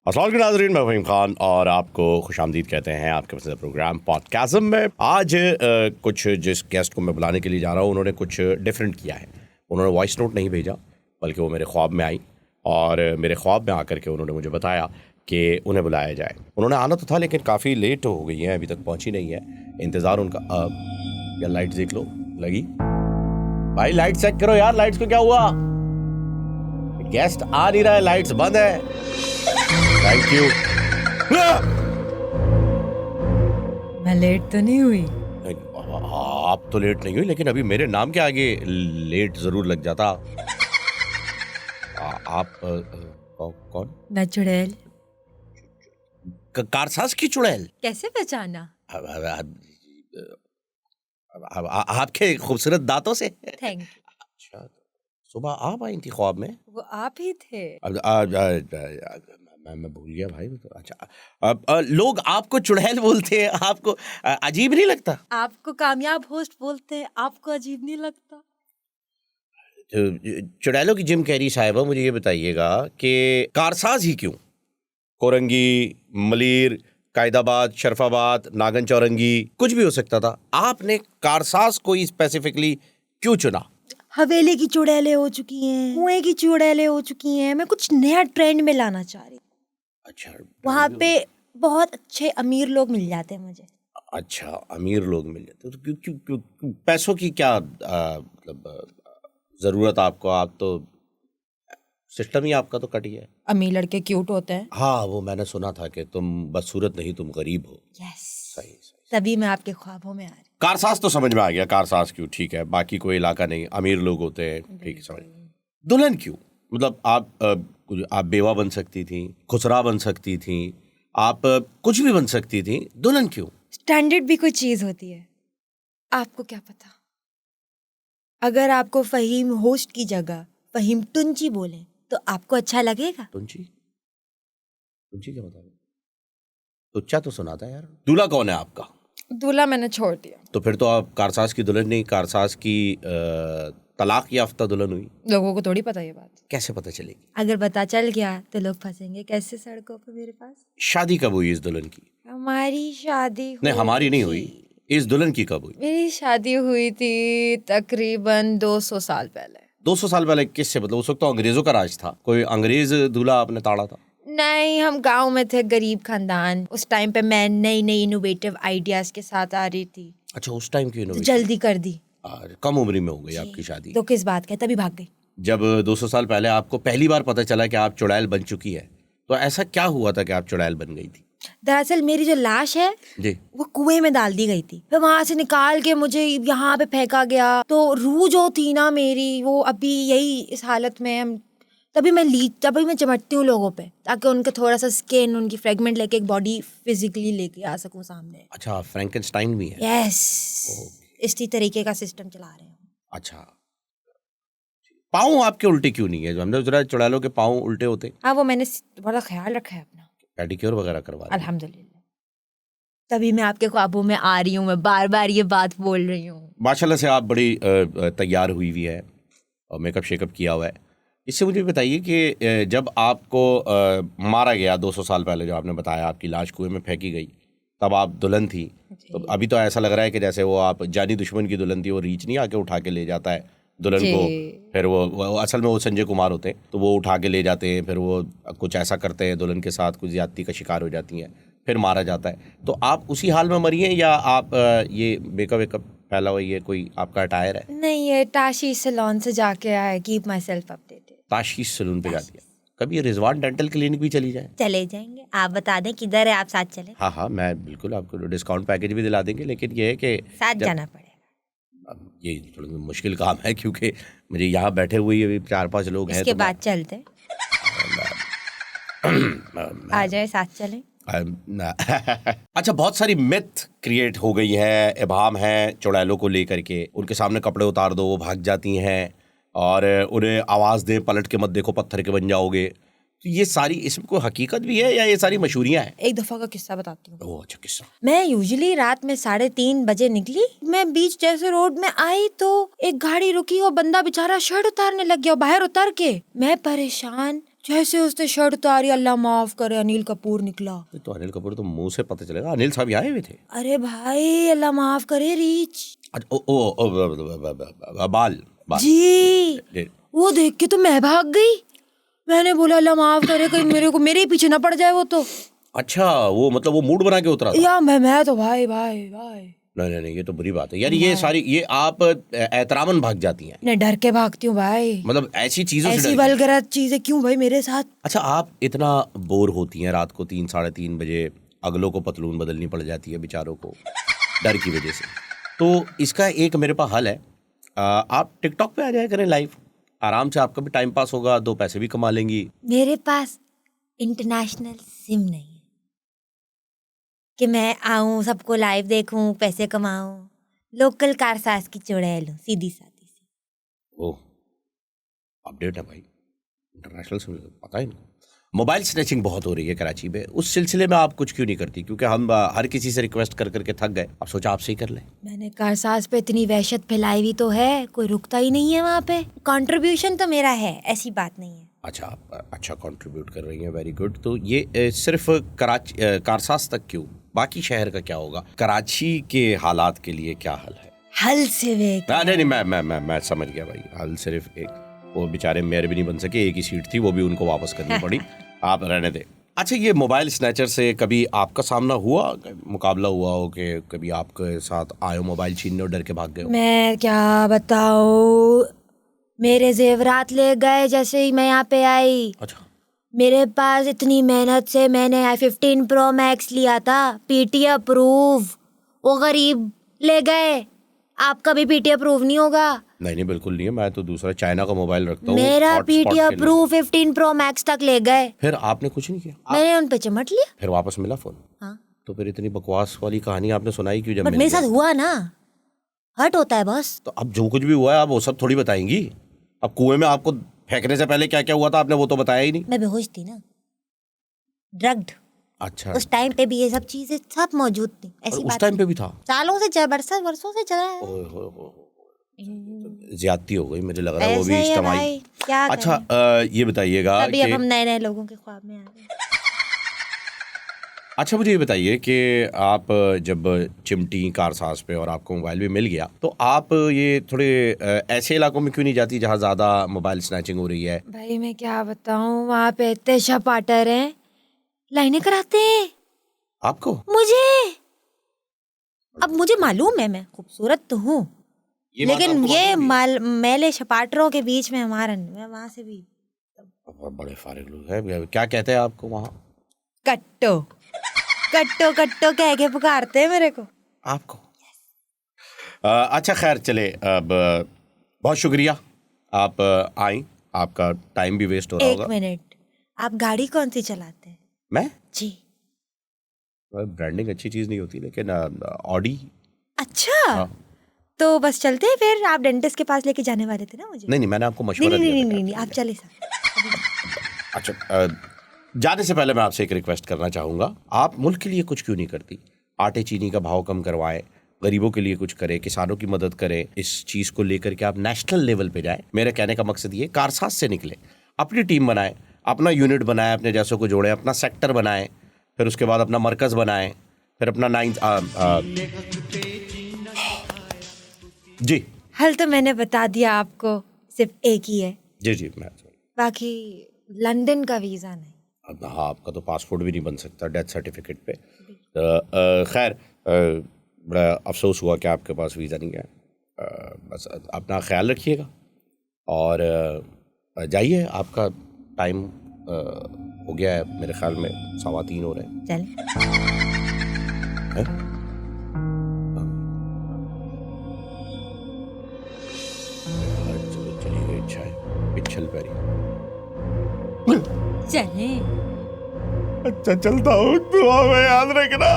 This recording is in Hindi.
अस्सलाम वालेकुम नाज़रीन, मैं फ़हीम ख़ान और आपको खुशामदीद कहते हैं आपके पसंदीदा प्रोग्राम पॉडकाज़म में। आज कुछ जिस गेस्ट को मैं बुलाने के लिए जा रहा हूँ उन्होंने कुछ डिफरेंट किया है। उन्होंने वॉइस नोट नहीं भेजा बल्कि वो मेरे ख्वाब में आई और मेरे ख्वाब में आकर के उन्होंने मुझे बताया कि उन्हें बुलाया जाए। उन्होंने आना तो था लेकिन काफ़ी लेट हो गई है, अभी तक पहुँची नहीं है। इंतज़ार उनका। या लाइट देख लो, लगी भाई, लाइट चेक करो यार, लाइट्स को क्या हुआ? गेस्ट आ नहीं रहा है, लाइट्स बंद है। Thank you. मैं लेट तो नहीं हुई? आप तो लेट नहीं हुई, लेकिन अभी मेरे नाम के आगे लेट जरूर लग जाता। आप कौन? मैं चुड़ैल। कारसाज की चुड़ैल? कैसे पहचाना? आपके खूबसूरत दांतों से। Thank you. अच्छा, सुबह आप आई थी ख्वाब में? वो आप ही थे। मैं भूल गया भाई। अच्छा, लोग आपको चुड़ैल बोलते हैं, आपको अजीब नहीं लगता? आपको कामयाब होस्ट बोलते हैं, आपको अजीब नहीं लगता? चुड़ैलों की जिम कैरी साहिबा, मुझे ये बताइएगा कि कारसाज ही क्यों? कोरंगी, मलीर, कायदाबाद, शरफाबाद, नागन चौरंगी, कुछ भी हो सकता था। आपने कारसाज को ही स्पेसिफिकली क्यों चुना? हवेली की चुड़ैलें हो चुकी हैं, कुएं की चुड़ैलें हो चुकी हैं, मैं कुछ नया ट्रेंड में लाना चाह रही हूँ। अच्छा, वहाँ पे बहुत अच्छे अमीर लोग मिल जाते हैं मुझे। अच्छा, अमीर लोग मिल जाते तो क्यों क्यों क्यों पैसों की क्या मतलब जरूरत आपको? आप तो सिस्टम ही आपका तो कटी है। अमीर लड़के क्यूट होते हैं। हाँ, वो मैंने सुना था कि तुम बदसूरत नहीं, तुम गरीब हो। यस, सही। तभी मैं आपके ख्वाबों में आ रही। कारसाज तो समझ में आ गया, कारसाज क्यों, ठीक है। बाकी कोई इलाका नहीं, अमीर लोग होते हैं, ठीक है, समझ। दुल्हन क्यों? मतलब आप बेवा बन सकती थी, खुसरा बन सकती थी, आप कुछ भी बन सकती थी, दुल्हन क्यों? स्टैंडर्ड भी कोई चीज होती है, आपको क्या पता? अगर आपको फहीम होस्ट की जगह फहीम टुंची बोले तो आपको अच्छा लगेगा? टुंची? टुंची क्या बता रहे? टुच्चा तो सुना था यार। दूल्हा कौन है आपका? दूल्हा मैंने छोड़ दिया। तो फिर तो आप कारसाज की दुल्हन नहीं, कारसाज की तलाक याफ्ता दुल्हन हुई। लोगों को थोड़ी पता ये बात। कैसे पता चलेगी? अगर पता चल गया तो लोग फंसेंगे कैसे सड़कों पे मेरे पास। शादी कब हुई इस दुल्हन की? हमारी शादी नहीं, हमारी नहीं हुई, इस दुल्हन की कब हुई? मेरी शादी हुई थी तकरीबन 200 साल पहले। 200 साल पहले? किससे? मतलब उस वक्त तो अंग्रेजों का राज था, कोई अंग्रेज दूल्हा आपने ताड़ा था? नहीं, हम गांव में थे, गरीब खानदान। उस टाइम पे मैं नई नई इनोवेटिव आइडियाज के साथ आ रही थी। अच्छा, उस टाइम की तो इनोवेशन। जल्दी कर दी। कम उम्र में हो गई आपकी शादी? तो किस बात का, तभी भाग गई। जब 200 साल पहले आपको पहली बार पता चला कि आप चुड़ैल बन चुकी है, तो ऐसा क्या हुआ था कि आप चुड़ैल बन गई थी? दरअसल मेरी जो लाश है जी, वो कुएं में डाल दी गई थी, फिर वहां से निकाल के मुझे यहाँ पे फेंका गया। तो रूह जो थी ना मेरी, वो अभी यही इस हालत में है। तभी मैं चिमटती हूँ लोगों पे, ताकि उनके थोड़ा सा स्किन, उनकी फ्रेगमेंट लेके एक बॉडी फिजिकली लेके आ सकूं सामने। अच्छा, फ्रैंकेनस्टाइन भी है? यस, इसी तरीके का सिस्टम चला रहे हैं। अच्छा, पाँव आपके उल्टे क्यों नहीं है? हमने जरा चुड़ैलों के पाँव उल्टे होते। हाँ, वो मैंने बड़ा ख्याल रखा है अपना। पेडिक्योर वगैरह करवा दिया? अल्हम्दुलिल्लाह, तभी मैं आपके ख्वाबों में आ रही हूँ। मैं बार बार ये बात बोल रही हूँ। माशाल्लाह से आप बड़ी तैयार हुई हुई है और मेकअप शेकअप किया हुआ है। इससे मुझे बताइए कि जब आपको मारा गया 200 साल पहले, जो आपने बताया आपकी लाश कुएं में फेंकी गई, तब आप दुल्हन थी। तो अभी तो ऐसा लग रहा है कि जैसे वो आप जानी दुश्मन की दुल्हन थी, वो रीच नहीं आके उठा के ले जाता है दुल्हन को। फिर वो असल में वो संजय कुमार होते हैं, तो वो उठा के ले जाते हैं, फिर वो कुछ ऐसा करते हैं दुल्हन के साथ, कुछ ज्यादती का शिकार हो जाती हैं, फिर मारा जाता है। तो आप उसी हाल में मरी हैं या आप ये मेकअप वेकअप फैला हुआ, ये कोई आपका अटायर है? नहीं, ये ताशी सैलून से जाके आया। Keep myself updated. ताशीश सैलून पे जाती है? कभी रिजवान डेंटल क्लिनिक भी चली जाए? चले जाएंगे, आप बता दें किधर है, आप साथ चले। हाँ हाँ, मैं बिल्कुल आपको डिस्काउंट पैकेज भी दिला देंगे, लेकिन ये है कि साथ जाना पड़ेगा। अब ये थोड़ा मुश्किल काम है, क्योंकि मुझे यहाँ बैठे हुए अभी 4-5 लोग हैं। इसके बाद चलते आ जाए, साथ चलें। अच्छा, बहुत सारी मिथ क्रिएट हो गई है, इबाम है चुड़ैलों को लेकर के। उनके सामने कपड़े उतार दो, वो भाग जाती हैं, और उन्हें आवाज़ दे, पलट के मत देखो पत्थर के बन जाओगे। तो ये सारी, इसमें कोई हकीकत भी है या ये सारी मशहूरियाँ हैं? एक दफा का किस्सा बताती हूँ। ओह अच्छा, किस्सा। मैं यूजुअली रात में 3:30 बजे निकली। मैं बीच जैसे रोड में आई तो एक गाड़ी रुकी और बंदा बेचारा शर्ट उतारने लग गया बाहर उतर के। मैं परेशान, जैसे उसने शर्ट उतारी, अल्लाह माफ करे, अनिल कपूर निकला। तो अनिल कपूर तो मुंह से पता चलेगा, अनिल साहब यहाँ आए हुए थे। अरे भाई अल्लाह माफ करे, रीच अच्छा, बाल जी। वो देख के तो मैं भाग गई। मैंने बोला अल्लाह माफ करे, कहीं मेरे ही पीछे ना पड़ जाए वो तो। अच्छा, वो मतलब वो मूड बना के उतरा था। या मैं तो भाई। नहीं, ये तो बुरी बात है यार। ये सारी ये आप एहतरामन भाग जाती हैं। मैं डर के भागती हूँ भाई, मतलब ऐसी चीजों से ऐसी डर के। वल्गैर चीजें क्यों भाई मेरे साथ। अच्छा, आप इतना बोर होती हैं रात को 3 साढ़े 3 बजे, अगलों को पतलून बदलनी पड़ जाती है बेचारों को डर की वजह से। तो इसका एक मेरे पास हल है, आप टिकटॉक पे आ जाया करें लाइव, आराम से आपका भी टाइम पास होगा, 2 पैसे भी कमा लेंगी। मेरे पास इंटरनेशनल सिम नहीं है कि मैं आऊं, सबको लाइव देखूं, पैसे कमाऊं। लोकल कारसाज की चुड़ैल हूं, सीधी सादी सी। ओह, अपडेट है भाई, इंटरनेशनल से पता ही नहीं। मोबाइल स्नैचिंग बहुत हो रही है कराची में, उस सिलसिले में आप कुछ क्यों नहीं करती? क्योंकि हम हर किसी से रिक्वेस्ट कर करके थक गए, अब सोचा आपसे ही कर लें। मैंने कारसाज पे इतनी वहशत फैलाई हुई तो है, कोई रुकता ही नहीं है वहाँ पे। कंट्रीब्यूशन तो मेरा है, ऐसी बात नहीं है। अच्छा, आप अच्छा कंट्रीब्यूट कर रही हैं, वेरी गुड। तो ये सिर्फ कराची कारसाज तक क्यों, बाकी शहर का क्या होगा? कराची के हालात के लिए क्या हल है? हल से वे नहीं, मैं समझ गया भाई। हल सिर्फ एक, वो बेचारे मेयर भी नहीं बन सके, एक ही सीट थी, वो भी उनको वापस करनी पड़ी। आप रहने दे। अच्छा, ये मोबाइल स्नैचर से कभी आपका सामना हुआ, मुकाबला हुआ हो कि कभी आपके साथ आयो मोबाइल छीनने और डर के भाग गए हो? मैं क्या बताऊं, मेरे जेवरात ले गए जैसे ही मैं यहाँ पे आई। अच्छा, मेरे पास इतनी मेहनत से मैंने i15 Pro Max लिया था, पीटी अप्रूव, वो गरीब ले गए। आपका भी पीटी अप्रूव नहीं होगा? नहीं, बिल्कुल नहीं है। मैं तो दूसरा चाइना का मोबाइल रखता हूँ। मेरा पीटी अप्रूव 15 Pro Max तक ले गए। फिर आपने कुछ नहीं किया? मैंने उन पे चिमट लिया। फिर वापस मिला फोन? हाँ। तो फिर इतनी बकवास वाली कहानी आपने सुनाई क्यों? जब बट मेरे साथ हुआ ना, हर्ट होता है बॉस। तो अब जो कुछ भी हुआ है आप वो सब थोड़ी बताएंगी। अब कुएं में आपको फेंकने से पहले क्या क्या हुआ था आपने वो तो बताया ही नहीं। मैं बेहोश थी ना, ड्रग्ड। अच्छा, उस टाइम पे भी ये सब चीजें सब मौजूद थी। ऐसी उस बात टाइम पे भी था? सालों से, वर्षों से चला है। ओए हो, ज्यादती हो गई मुझे लग रहा है, वो भी ऐसे ही है इज्तिमाई। भाई, क्या अच्छा, ये बताइएगा अभी अब कि हम नए लोगों के ख्वाब में आ गए। अच्छा, मुझे ये बताइए कि आप जब चिमटी कारसाज पे और आपको मोबाइल भी मिल गया, तो आप ये थोड़े ऐसे इलाकों में क्यों नहीं जाती जहाँ ज़्यादा मोबाइल स्नैचिंग हो रही है? भाई मैं क्या बताऊँ, वहाँ पे इतने शपाटर हैं, लाइनें कराते हैं आपको? मुझे। अब मुझे मालूम है मैं खूबसूरत तो हूँ, लेकिन ये मैले शपाटरों के बीच में मैं वहाँ से भी बड़े फारिग लोग हैं। क्या कहते हैं आपको वहाँ? कट्टो कट्टो कट्टो कह के पुकारते हैं मेरे को। आपको? अच्छा, खैर चले, अब बहुत शुक्रिया आप आई, आपका टाइम भी वेस्ट हो रहा होगा। 1 मिनट, आप गाड़ी कौन सी चलाते हैं? मैं? जी। ब्रांडिंग अच्छी चीज नहीं होती, लेकिन ऑडी। अच्छा, हाँ। तो बस चलते हैं फिर। आप डेंटिस्ट के पास लेके जाने वाले थे ना मुझे। नहीं, मैंने आपको मशवरा दिया था। नहीं, आप चले सर। अच्छा, जाने से पहले मैं आपसे एक रिक्वेस्ट करना चाहूँगा, आप मुल्क के लिए कुछ क्यों नहीं करती? आटे चीनी का भाव कम करवाएं, गरीबों के लिए कुछ करें, किसानों की मदद करें। इस चीज़ को लेकर के आप नेशनल लेवल पे जाएं। मेरे कहने का मकसद ये, कारसाज से निकले, अपनी टीम बनाएं, अपना यूनिट बनाएं, अपने जैसों को जोड़ें, अपना सेक्टर बनाएं, फिर उसके बाद अपना मरकज बनाएं, फिर अपना 9 जी। हल तो मैंने बता दिया आपको, सिर्फ एक ही है। जी, मैं बाकी लंदन का वीज़ा नहीं। हाँ, आपका तो पासपोर्ट भी नहीं बन सकता डेथ सर्टिफिकेट पे। खैर, बड़ा अफसोस हुआ कि आपके पास वीज़ा नहीं है। बस अपना ख्याल रखिएगा और जाइए, आपका टाइम हो गया है, मेरे ख्याल में 3:15 हो रहे हैं। चल चलिए, चाय पिछल पैरी। चले। अच्छा, चलता हूँ, दुआ में याद रखना।